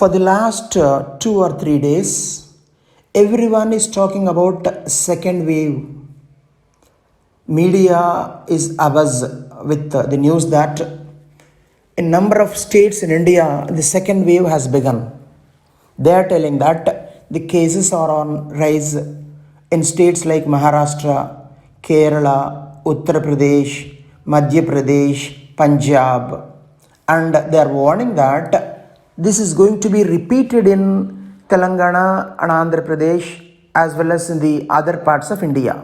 For the last 2 or 3 days, everyone is talking about second wave. Media is abuzz with the news that in number of states in India, the second wave has begun. They are telling that the cases are on rise in states like Maharashtra, Kerala, Uttar Pradesh, Madhya Pradesh, Punjab, and they are warning that this is going to be repeated in Telangana and Andhra Pradesh as well as in the other parts of India.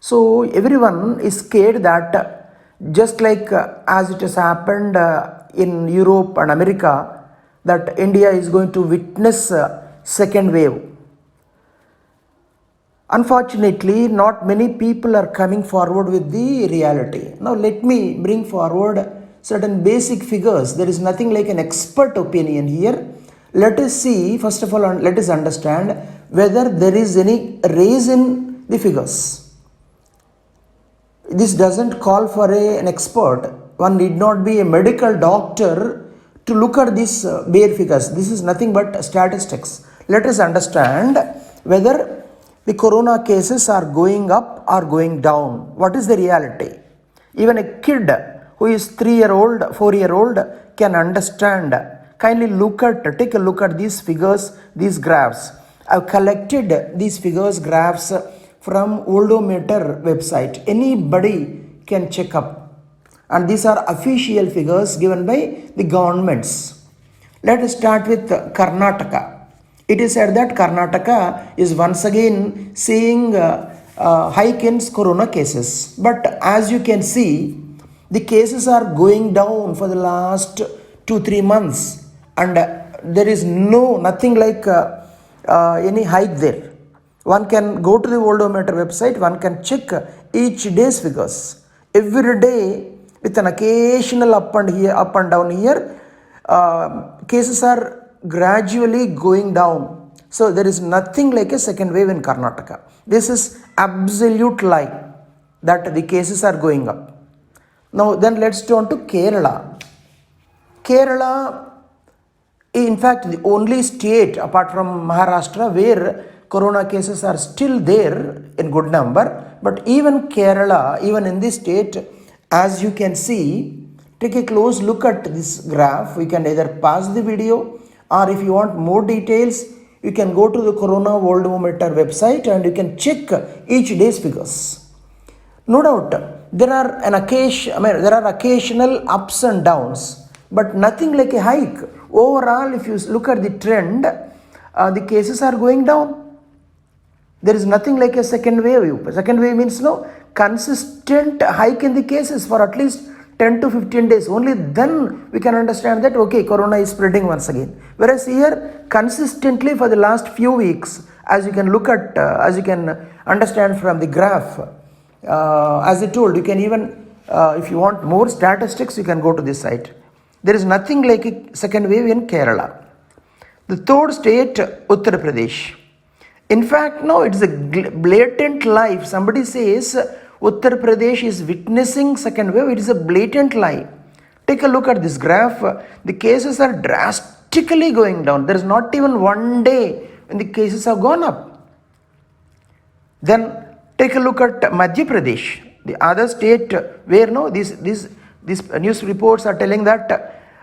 So everyone is scared that just like as it has happened in Europe and America, that India is going to witness second wave. Unfortunately, not many people are coming forward with the reality. Now let me bring forward certain basic figures. There is nothing like an expert opinion here. Let us see, first of all, let us understand whether there is any raise in the figures. This doesn't call for an expert. One need not be a medical doctor to look at these bare figures. This is nothing but statistics. Let us understand whether the corona cases are going up or going down. What is the reality? Even a kid who is 3-year-old, 4-year-old can understand. Kindly take a look at these figures, these graphs. I've collected these figures, graphs from Worldometer website. Anybody can check up. And these are official figures given by the governments. Let us start with Karnataka. It is said that Karnataka is once again seeing hike in corona cases. But as you can see, the cases are going down for the last 2-3 months. And there is nothing like any hike there. One can go to the Worldometer website, one can check each day's figures. Every day, with an occasional up and down here, cases are gradually going down. So there is nothing like a second wave in Karnataka. This is absolute lie that the cases are going up. Now then let's turn to Kerala. Kerala, in fact, the only state apart from Maharashtra where corona cases are still there in good number, but even Kerala, even in this state, as you can see, take a close look at this graph. We can either pause the video, or if you want more details, you can go to the Corona Worldometer website and you can check each day's figures. No doubt, there are occasional ups and downs, but nothing like a hike. Overall, if you look at the trend, the cases are going down. There is nothing like a second wave. Second wave means consistent hike in the cases for at least 10 to 15 days. Only then we can understand that, okay, corona is spreading once again. Whereas here, consistently for the last few weeks, as you can look at, as you can understand from the graph, as I told, you can even, if you want more statistics, you can go to this site. There is nothing like a second wave in Kerala. The third state, Uttar Pradesh. In fact, no, it's a blatant lie. If somebody says Uttar Pradesh is witnessing second wave, it is a blatant lie. Take a look at this graph. The cases are drastically going down. There is not even one day when the cases have gone up. Then take a look at Madhya Pradesh, the other state where these news reports are telling that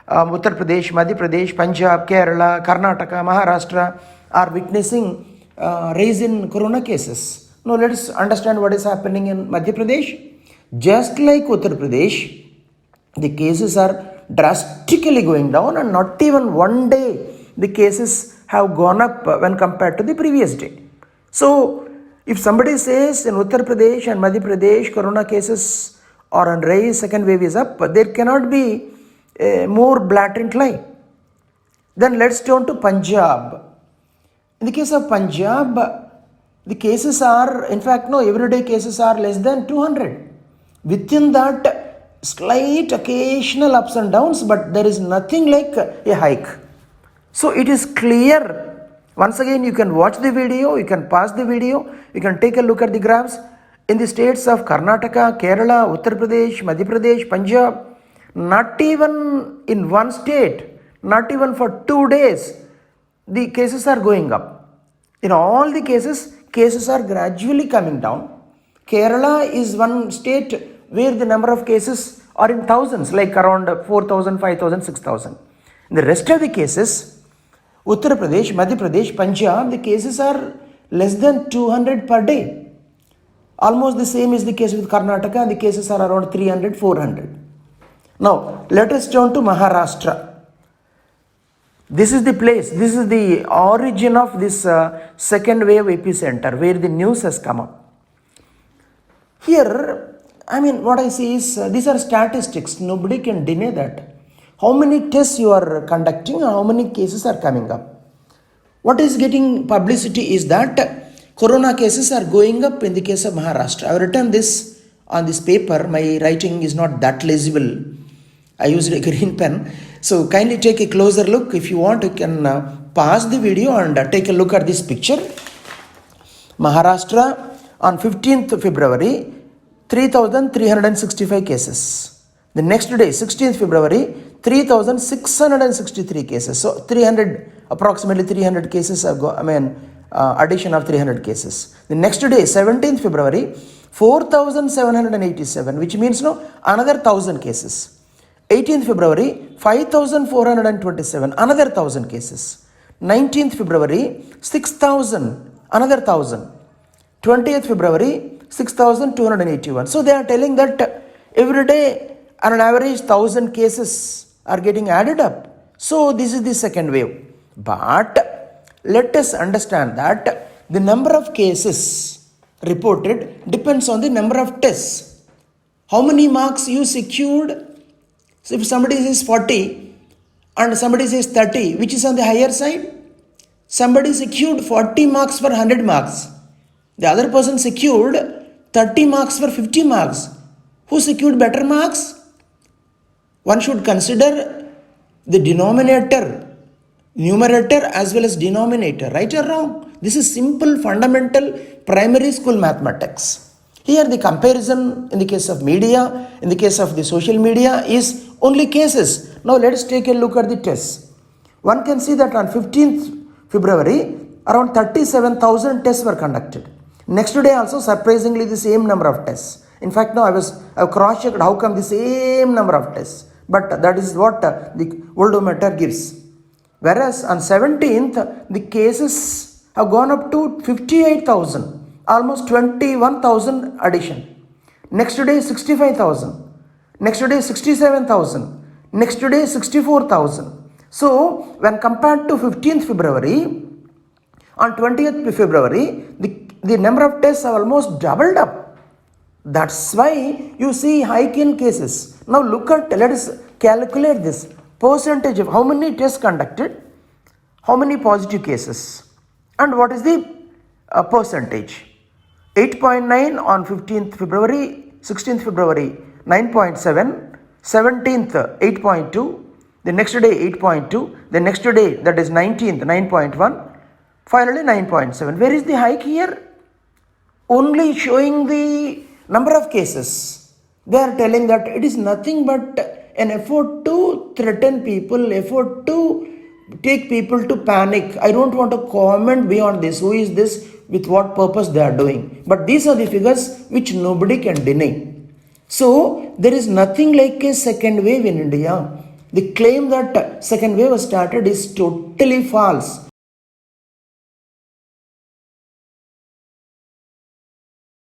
Uttar Pradesh, Madhya Pradesh, Punjab, Kerala, Karnataka, Maharashtra are witnessing rise in corona cases. Now let us understand what is happening in Madhya Pradesh. Just like Uttar Pradesh, the cases are drastically going down, and not even one day the cases have gone up when compared to the previous day. So if somebody says in Uttar Pradesh and Madhya Pradesh corona cases are on rise, second wave is up, there cannot be a more blatant lie. Then let's turn to Punjab. In the case of Punjab, the cases are, in fact, everyday cases are less than 200. Within that, slight occasional ups and downs, but there is nothing like a hike. So it is clear. Once again, you can watch the video, you can pause the video, you can take a look at the graphs. In the states of Karnataka, Kerala, Uttar Pradesh, Madhya Pradesh, Punjab, not even in one state, not even for 2 days, the cases are going up. In all the cases are gradually coming down. Kerala is one state where the number of cases are in thousands, like around 4,000, 5,000, 6,000. In the rest of the cases, Uttar Pradesh, Madhya Pradesh, Punjab, the cases are less than 200 per day. Almost the same is the case with Karnataka, and the cases are around 300, 400. Now, let us turn to Maharashtra. This is the place, this is the origin of this second wave epicenter where the news has come up. Here, what I see is these are statistics, nobody can deny that. How many tests you are conducting and how many cases are coming up. What is getting publicity is that corona cases are going up in the case of Maharashtra. I have written this on this paper, my writing is not that legible. I used a green pen. So kindly take a closer look. If you want, you can pause the video and take a look at this picture. Maharashtra on 15th February, 3,365 cases. The next day, 16th February, 3,663 cases. So approximately 300 cases have addition of 300 cases. The next day, 17th February, 4,787, which means another 1,000 cases. 18th February, 5,427, another 1,000 cases. 19th February, 6,000, another 1,000. 20th February, 6,281. So they are telling that every day on an average 1,000 cases are getting added up. So this is the second wave. But let us understand that the number of cases reported depends on the number of tests. How many marks you secured? So if somebody says 40 and somebody says 30, which is on the higher side? Somebody secured 40 marks for 100 marks. The other person secured 30 marks for 50 marks. Who secured better marks? One should consider the denominator, numerator as well as denominator, right or wrong? This is simple, fundamental primary school mathematics. Here the comparison in the case of media, in the case of the social media is only cases. Now let us take a look at the tests. One can see that on 15th February, around 37,000 tests were conducted. Next day also surprisingly the same number of tests. In fact, now I've cross-checked how come the same number of tests. But that is what the voltometer gives. Whereas on 17th, the cases have gone up to 58,000, almost 21,000 addition. Next day 65,000. Next day 67,000. Next day 64,000. So when compared to 15th February, on 20th February, the number of tests have almost doubled up. That's why you see hike in cases. Now let us calculate this percentage of how many tests conducted, how many positive cases, and what is the percentage. 8.9 on 15th February, 16th February 9.7, 17th 8.2, the next day 8.2, the next day that is 19th 9.1, finally 9.7. Where is the hike here? Only showing the number of cases. They are telling that it is nothing but an effort to threaten people, effort to take people to panic. I don't want to comment beyond this. Who is this? With what purpose they are doing? But these are the figures which nobody can deny. So there is nothing like a second wave in India. The claim that second wave was started is totally false.